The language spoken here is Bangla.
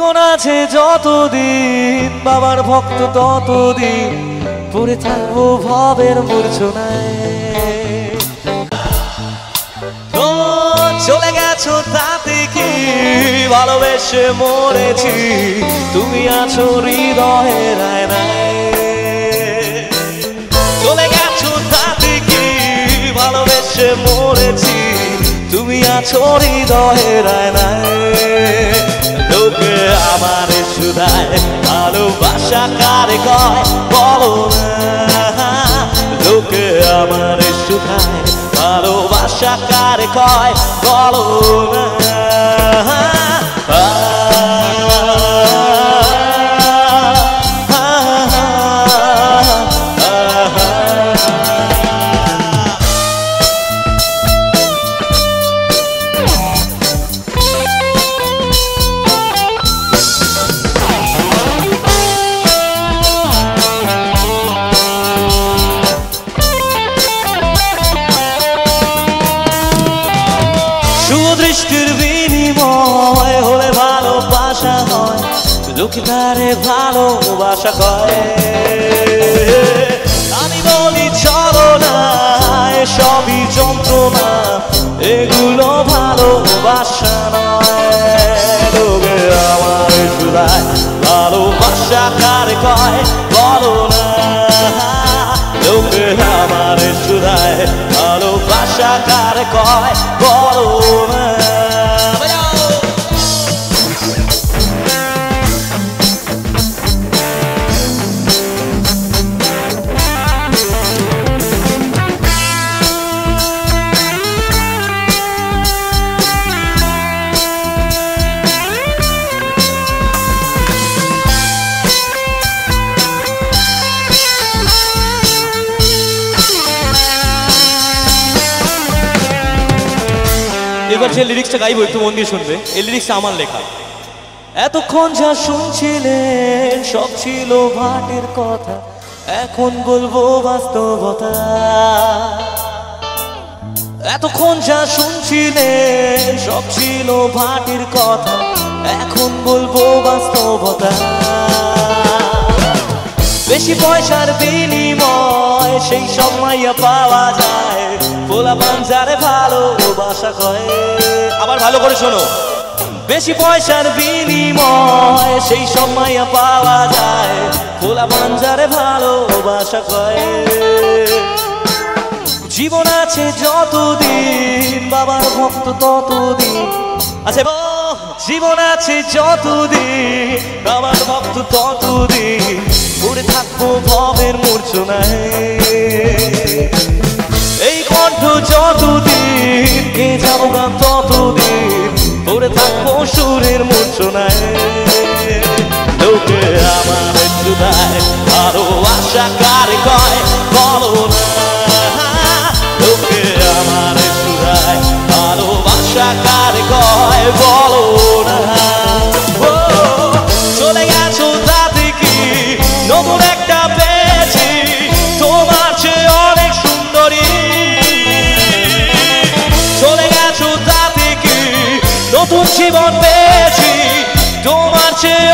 জীবন আছে যতদিন বাবার ভক্ত ততদিন পড়ে থাকবো ভবের মূর্ছনায়। ও চলে গেছো তাতে কি ভালোবেসে মরেছি তুমি আছো হৃদয়ের আয়নায়। চলে গেছো তাতে কি ভালোবেসে মরেছি তুমি আছো হৃদয়ের আয়নায়। লোকে আমার শুধায় ভালোবাসা কারে কয় বলো না। লোকে আমার শুধায় ভালোবাসা কারে কয় বলো না। দৃষ্টির বিনিময় হলে ভালোবাসা হয় লোকে তারে ভালোবাসা কয়। আমি বলি চলো না সবই যন্ত্রণা এগুলো ভালোবাসা নয়। লোকে আমার শুধায় ভালোবাসা কারে কয় বলো না। লোকে আমার শুধায় ভালোবাসা কারে কয় বলো না। এবার যে লিরিক্সটা গাইবো একটু মন দিয়ে শুনবে। এই লিরিক্সটা আমার লেখা। এতক্ষণ যা শুনছিলেন সব ছিল ভাটের কথা এখন বলবো বাস্তবতা। এতক্ষণ যা শুনছিলেন সব ছিল ভাটের কথা এখন বলবো বাস্তবতা। বেশি পয়সার বিনিময় সেই সব মাইয়া পাওয়া যায় পোলা পাঞ্জারে ভালোবাসা কয়। আবার ভালো করে শোনো। বেশি পয়সার বিনিময় সেই সব মাইয়া পাওয়া যায় পোলা পাঞ্জারে ভালোবাসা কয়। জীবন আছে যতদিন বাবার ভক্ত ততদিন আছে। জীবন আছে যতদিন বাবার ভক্ত ততদিন পড়ে থাকবো ভবের মূর্ছনায়। এই কণ্ঠ যতদিন কে যাবো গান ততদিন পড়ে থাকবো সুরের মূর্ছনায়। লোকে আমার শুধায় ভালোবাসা কারে কয় বলো না। লোকে আমার শুধায় ভালোবাসা কারে কয় বলো না। চলে গেছো তাতে কি নতুন একটা পেয়েছি তোমার চেয়ে অনেক সুন্দরী। চলে গেছো তাতে কি নতুন জীবন পেয়েছি তোমার চেয়ে